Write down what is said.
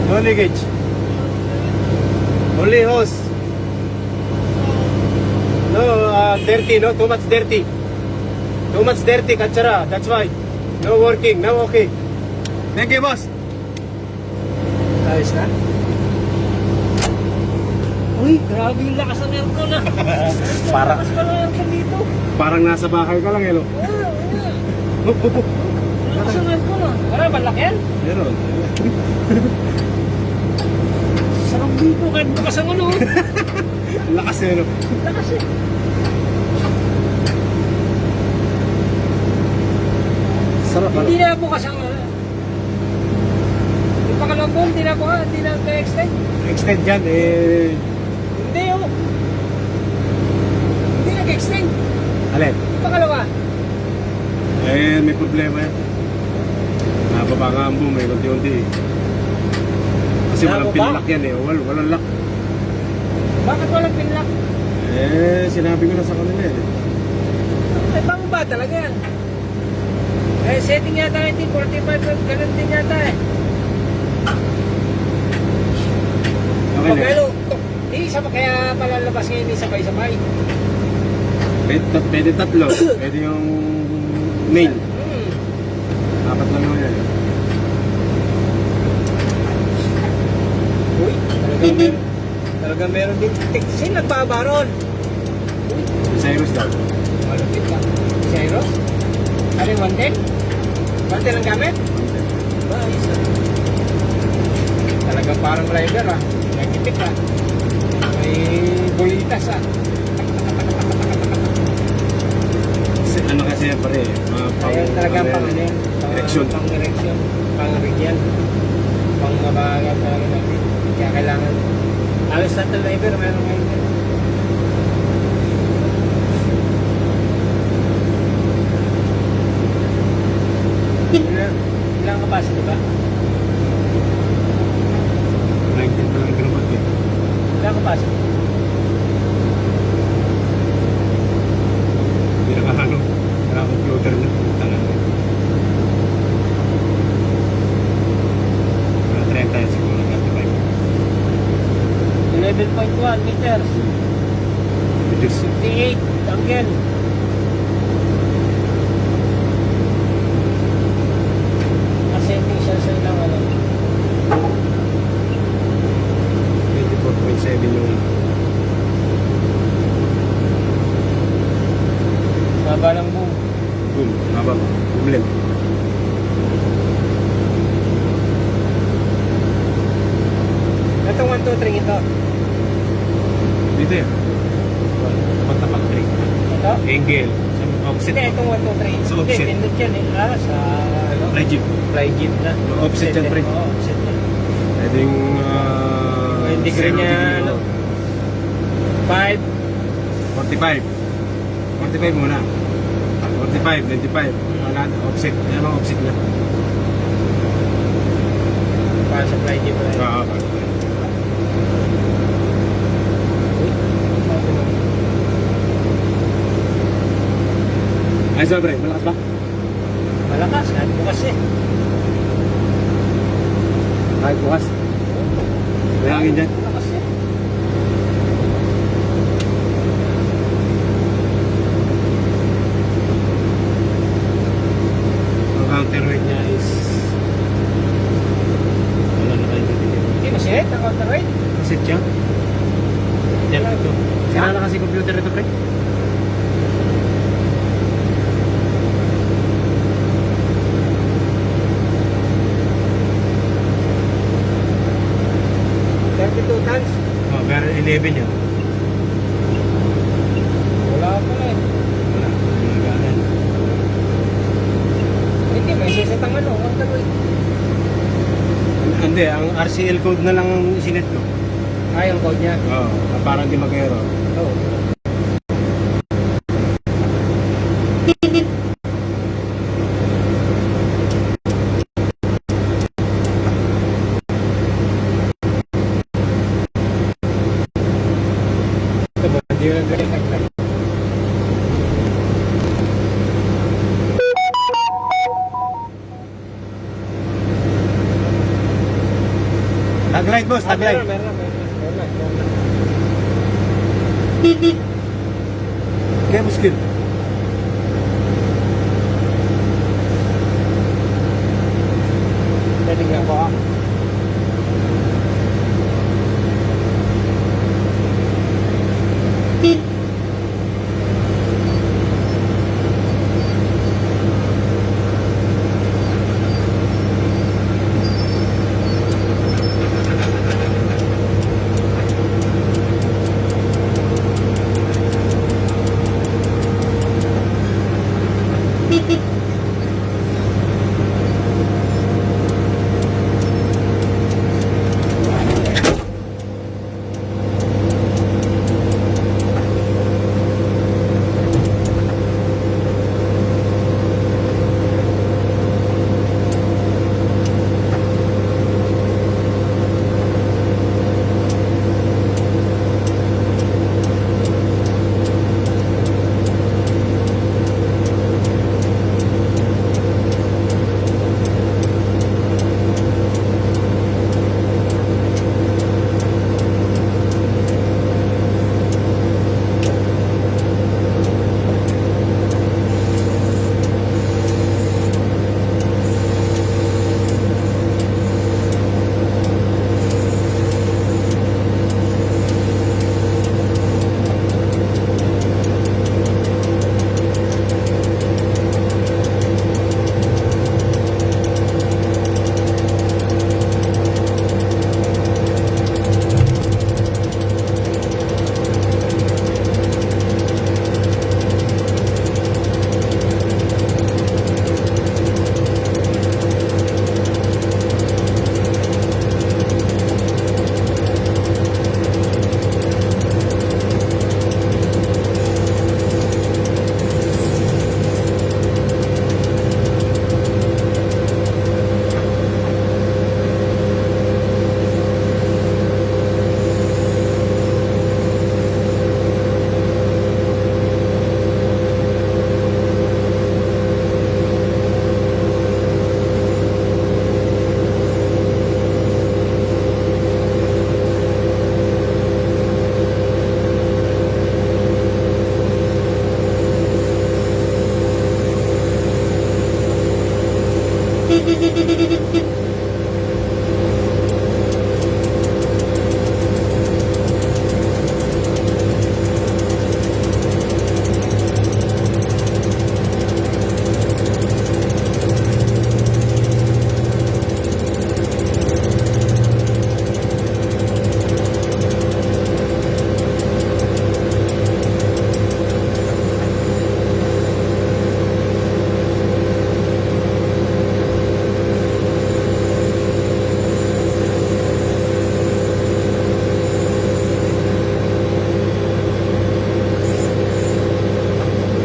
No leakage. Only hose. No, dirty, no? Too much dirty. Too much dirty, kachara. That's why. No working, no okay. Thank you, boss. Ayos na? Uy, grabe yung lakas ng aircon ah. Para, Lakas pa ng aircon dito. parang nasa bahay ka lang, hello. Lakas ng aircon ah. Para, malaki yan. Meron. Sarap dito, kahit bukas ang ano. Lakas, hello. Lakas eh. Sarap, Hindi na bukas ang yung pangalawang hindi na bukas, hindi na extend. Extend yan, eh. Hindi oh. Hindi nag-extend. Alin? Yung pangalawa. Eh, may problema yan. Nababa nga ang boom, eh, unti-unti eh. Kasi walang Nababa? pinlock yan eh. Walang lock. Bakit walang pinlock? Eh, sinabi ko na sa kanila eh. Ay, bango ba talaga yan? Eh, setting yata 1945, ganun din yata eh. Okay na. Pagkalo, di isa pa kaya palalabas ngayon, di sabay-sabay. Pwede tatlo. Pwede yung main. Apat lang naman yan. Uy, talagang meron din. Sin, nagbabaron. Cyrus daw. Malupit ka. Cyrus? Ano yung 110? 110 ang gamit? Ba, isa. Talagang parang rider ah. Nagipik ah. May bulitas ah. Ano kasi yan pare, Ayan talagang pang ano yan. Ereksyon. Pang ereksyon. Pang rigyan. Pang mabagal talaga natin. Kaya kailangan. Alos na ng driver, meron ngayon. Ilang capacity ba? 19 pa lang grabat eh. Ilang capacity? Hindi nakahano. Naka-computer na. Tangan na. Mga 30 yan siguro. 11.1 meters. 58 angle. Ascending siya sa ilang ano. 24.7 yung Baba ng boom. boom. Haba ba? Problem. Itong 1, 2, 3 ito. Dito yan. Tapat-tapat rin. Ito? Angle. Sa offset. Hindi, itong 1, 2, 3. Sa offset. Hindi, pindot yan eh. Ah, sa ano? Fly jeep. Fly jeep na. Offset yan, pre. Oo, offset yan. Pwede yung Yung degree niya, ano? 5. 45. 45 muna. 45, 25. Wala na. Offset. Yan ang offset na. Para sa fly jeep na yun. Oo. Ay, sobre. Malakas ba? Malakas, kahit bukas eh. Kahit bukas. May hangin dyan. Malakas eh. Ang counterweight niya is wala na kayo dito. Hindi masit, ang counterweight. Set siya? Yan ito. Sira na kasi computer ito, pre. Tons. Oh, pero 11 yan. Wala pa na eh. Wala. Naganan. Hindi, may sisitang ano, counterweight. Hindi, ang RCL code na lang ang isinet ko. Ah, yung code niya. Oo, para hindi mag-error. Oo. Ito ba? Hindi yun ang Taglight boss, taglight. Meron na. Okay, boss, kill.